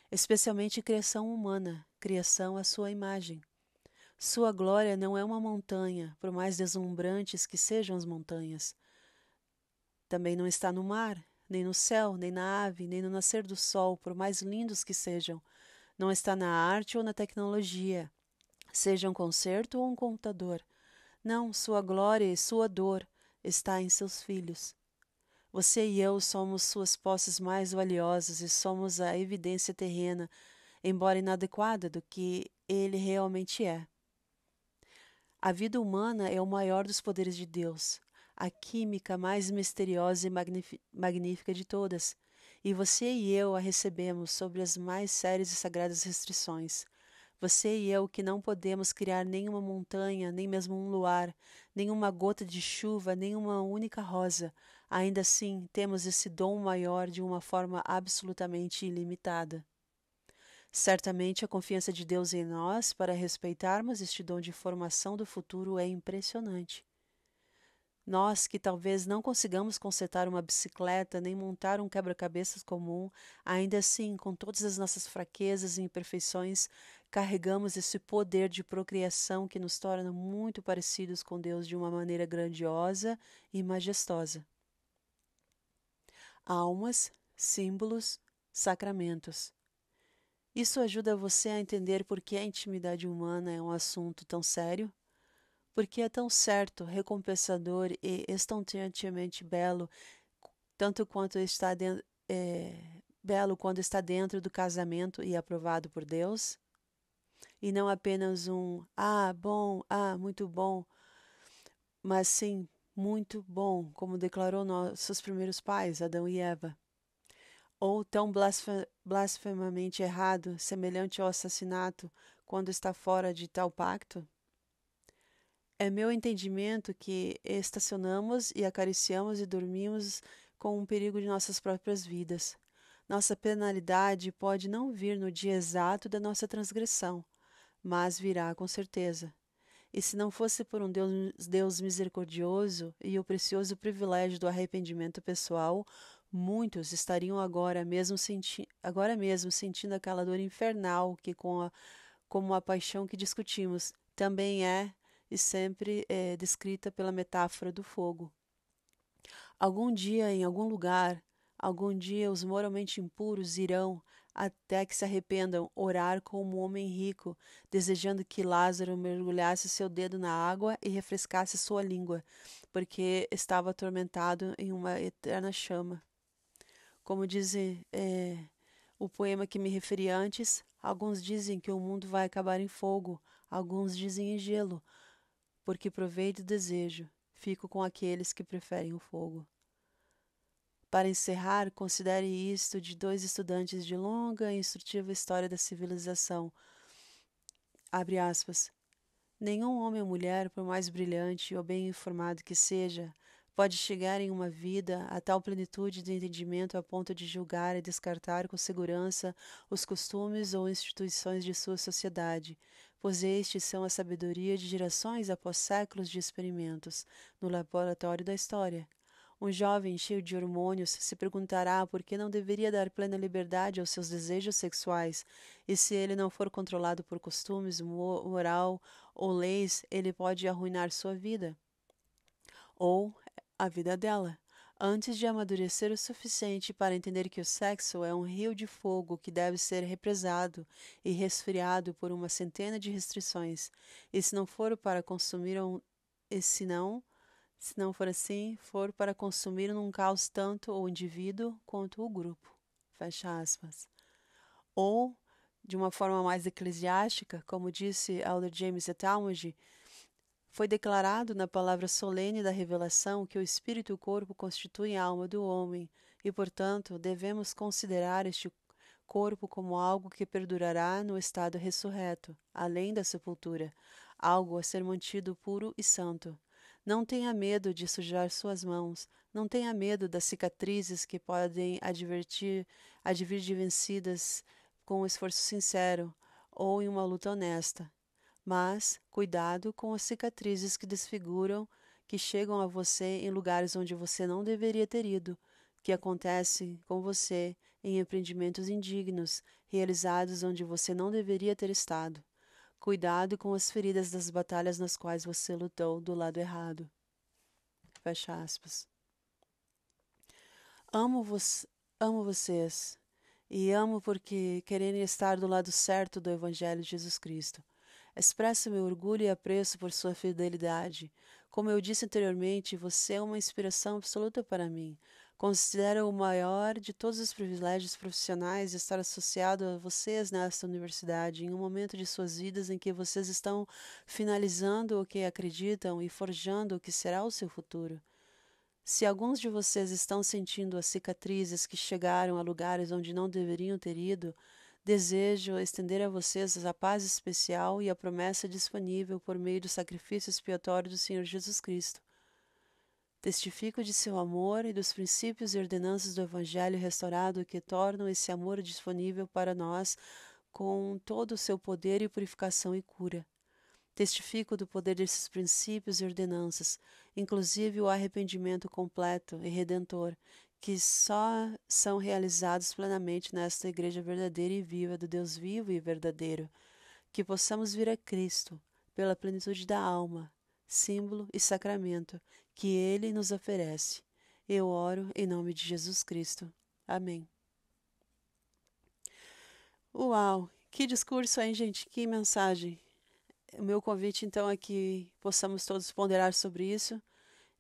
especialmente criação humana, criação à sua imagem. Sua glória não é uma montanha, por mais deslumbrantes que sejam as montanhas. Também não está no mar, nem no céu, nem na ave, nem no nascer do sol, por mais lindos que sejam. Não está na arte ou na tecnologia, seja um concerto ou um computador. Não, sua glória e sua dor está em seus filhos. Você e eu somos suas posses mais valiosas e somos a evidência terrena, embora inadequada, do que ele realmente é. A vida humana é o maior dos poderes de Deus, a química mais misteriosa e magnífica de todas, e você e eu a recebemos sob as mais sérias e sagradas restrições. Você e eu que não podemos criar nenhuma montanha, nem mesmo um luar, nenhuma gota de chuva, nem uma única rosa. Ainda assim, temos esse dom maior de uma forma absolutamente ilimitada. Certamente a confiança de Deus em nós para respeitarmos este dom de formação do futuro é impressionante. Nós que talvez não consigamos consertar uma bicicleta nem montar um quebra-cabeças comum, ainda assim, com todas as nossas fraquezas e imperfeições, carregamos esse poder de procriação que nos torna muito parecidos com Deus de uma maneira grandiosa e majestosa. Almas, símbolos, sacramentos. Isso ajuda você a entender por que a intimidade humana é um assunto tão sério? Porque é tão certo, recompensador e estonteantemente belo, tanto quanto está belo quando está dentro do casamento e aprovado por Deus? E não apenas um bom, muito bom, mas sim muito bom, como declarou nossos primeiros pais, Adão e Eva. Ou tão blasfemamente errado, semelhante ao assassinato, quando está fora de tal pacto? É meu entendimento que estacionamos e acariciamos e dormimos com um perigo de nossas próprias vidas. Nossa penalidade pode não vir no dia exato da nossa transgressão, mas virá com certeza. E se não fosse por um Deus misericordioso e o precioso privilégio do arrependimento pessoal, muitos estariam agora mesmo sentindo aquela dor infernal que, como a paixão que discutimos, também é e sempre é descrita pela metáfora do fogo. Algum dia, em algum lugar, algum dia os moralmente impuros irão, até que se arrependam, orar como um homem rico, desejando que Lázaro mergulhasse seu dedo na água e refrescasse sua língua, porque estava atormentado em uma eterna chama. Como diz o poema que me referi antes, alguns dizem que o mundo vai acabar em fogo, alguns dizem em gelo, porque provei do desejo, fico com aqueles que preferem o fogo. Para encerrar, considere isto de dois estudantes de longa e instrutiva história da civilização. Abre aspas. Nenhum homem ou mulher, por mais brilhante ou bem informado que seja, pode chegar em uma vida a tal plenitude de entendimento a ponto de julgar e descartar com segurança os costumes ou instituições de sua sociedade, pois estes são a sabedoria de gerações após séculos de experimentos no laboratório da história. Um jovem cheio de hormônios se perguntará por que não deveria dar plena liberdade aos seus desejos sexuais, e se ele não for controlado por costumes, moral ou leis, ele pode arruinar sua vida ou a vida dela. Antes de amadurecer o suficiente para entender que o sexo é um rio de fogo que deve ser represado e resfriado por uma centena de restrições, e se não for para consumir se não for assim, for para consumir num caos tanto o indivíduo quanto o grupo. Fecha aspas. Ou, de uma forma mais eclesiástica, como disse Elder James Talmage, foi declarado na palavra solene da revelação que o espírito e o corpo constituem a alma do homem, e, portanto, devemos considerar este corpo como algo que perdurará no estado ressurreto, além da sepultura, algo a ser mantido puro e santo. Não tenha medo de sujar suas mãos. Não tenha medo das cicatrizes que podem advir de vencidas com um esforço sincero ou em uma luta honesta. Mas cuidado com as cicatrizes que desfiguram, que chegam a você em lugares onde você não deveria ter ido, que acontece com você em empreendimentos indignos, realizados onde você não deveria ter estado. Cuidado com as feridas das batalhas nas quais você lutou do lado errado. Fecha aspas. Amo vocês e amo porque querem estar do lado certo do Evangelho de Jesus Cristo. Expresso meu orgulho e apreço por sua fidelidade. Como eu disse anteriormente, você é uma inspiração absoluta para mim. Considero o maior de todos os privilégios profissionais estar associado a vocês nesta universidade, em um momento de suas vidas em que vocês estão finalizando o que acreditam e forjando o que será o seu futuro. Se alguns de vocês estão sentindo as cicatrizes que chegaram a lugares onde não deveriam ter ido, desejo estender a vocês a paz especial e a promessa disponível por meio do sacrifício expiatório do Senhor Jesus Cristo. Testifico de seu amor e dos princípios e ordenanças do Evangelho restaurado que tornam esse amor disponível para nós com todo o seu poder e purificação e cura. Testifico do poder desses princípios e ordenanças, inclusive o arrependimento completo e redentor, que só são realizados plenamente nesta igreja verdadeira e viva do Deus vivo e verdadeiro, que possamos vir a Cristo pela plenitude da alma, símbolo e sacramento que Ele nos oferece. Eu oro em nome de Jesus Cristo. Amém. Uau! Que discurso, hein, gente? Que mensagem! O meu convite, então, é que possamos todos ponderar sobre isso,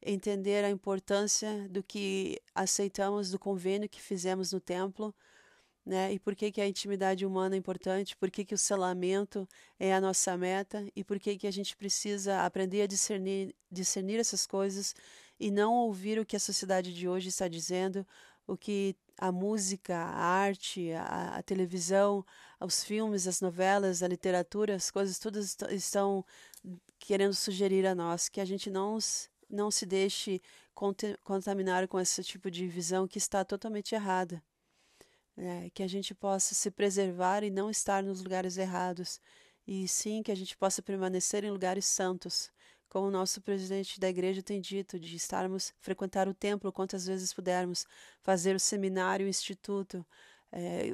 entender a importância do que aceitamos do convênio que fizemos no templo, né? E por que que a intimidade humana é importante, por que que o selamento é a nossa meta e por que que a gente precisa aprender a discernir essas coisas e não ouvir o que a sociedade de hoje está dizendo, o que a música, a arte, a televisão, os filmes, as novelas, a literatura, as coisas todas estão querendo sugerir a nós que a gente não se deixe contaminar com esse tipo de visão que está totalmente errada. Que a gente possa se preservar e não estar nos lugares errados, e sim que a gente possa permanecer em lugares santos, como o nosso presidente da igreja tem dito, de frequentar o templo quantas vezes pudermos, fazer o seminário, o instituto,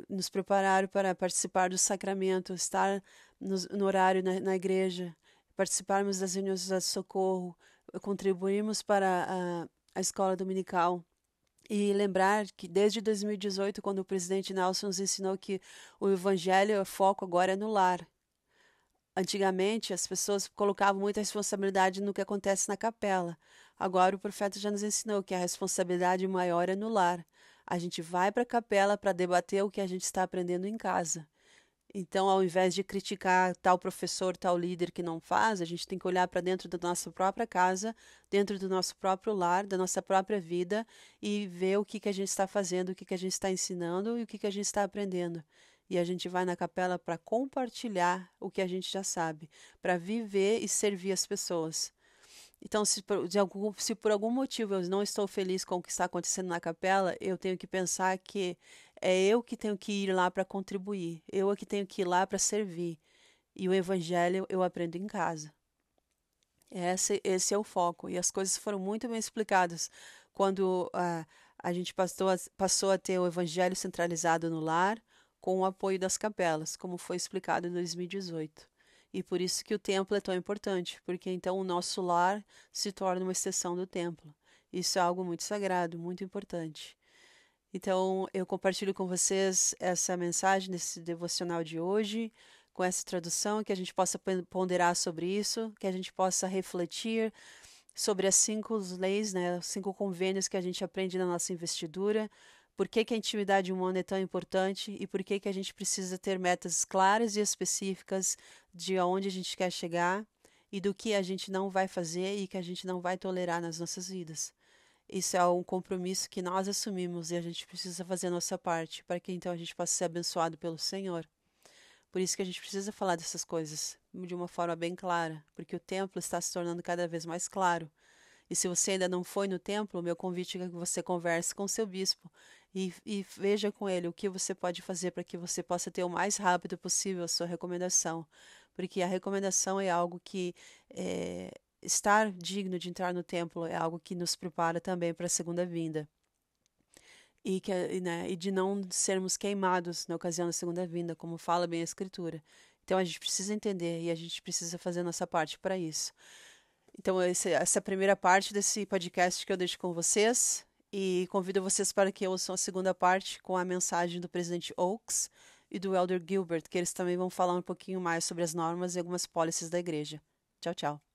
nos preparar para participar do sacramento, estar no horário na igreja, participarmos das reuniões de socorro, contribuirmos para a escola dominical. E lembrar que desde 2018, quando o presidente Nelson nos ensinou que o evangelho, o foco agora é no lar. Antigamente, as pessoas colocavam muita responsabilidade no que acontece na capela. Agora, o profeta já nos ensinou que a responsabilidade maior é no lar. A gente vai para a capela para debater o que a gente está aprendendo em casa. Então, ao invés de criticar tal professor, tal líder que não faz, a gente tem que olhar para dentro da nossa própria casa, dentro do nosso próprio lar, da nossa própria vida e ver o que que a gente está fazendo, o que que a gente está ensinando e o que que a gente está aprendendo. E a gente vai na capela para compartilhar o que a gente já sabe, para viver e servir as pessoas. Então, se por algum motivo eu não estou feliz com o que está acontecendo na capela, eu tenho que pensar que é eu que tenho que ir lá para contribuir, eu é que tenho que ir lá para servir. E o evangelho eu aprendo em casa. Esse é o foco. E as coisas foram muito bem explicadas quando a gente passou a ter o evangelho centralizado no lar, com o apoio das capelas, como foi explicado em 2018. E por isso que o templo é tão importante, porque então o nosso lar se torna uma extensão do templo. Isso é algo muito sagrado, muito importante. Então, eu compartilho com vocês essa mensagem desse devocional de hoje, com essa tradução, que a gente possa ponderar sobre isso, que a gente possa refletir sobre as 5 leis, né, os 5 convênios que a gente aprende na nossa investidura, por que que a intimidade humana é tão importante e por que que a gente precisa ter metas claras e específicas de aonde a gente quer chegar e do que a gente não vai fazer e que a gente não vai tolerar nas nossas vidas. Isso é um compromisso que nós assumimos e a gente precisa fazer a nossa parte para que então a gente possa ser abençoado pelo Senhor. Por isso que a gente precisa falar dessas coisas de uma forma bem clara, porque o templo está se tornando cada vez mais claro. E se você ainda não foi no templo, o meu convite é que você converse com o seu bispo e veja com ele o que você pode fazer para que você possa ter o mais rápido possível a sua recomendação. Porque a recomendação é algo que estar digno de entrar no templo é algo que nos prepara também para a segunda vinda. E de não sermos queimados na ocasião da segunda vinda, como fala bem a Escritura. Então a gente precisa entender e a gente precisa fazer a nossa parte para isso. Então, essa é a primeira parte desse podcast que eu deixo com vocês. E convido vocês para que ouçam a segunda parte com a mensagem do presidente Oaks e do Elder Gilbert, que eles também vão falar um pouquinho mais sobre as normas e algumas policies da igreja. Tchau, tchau.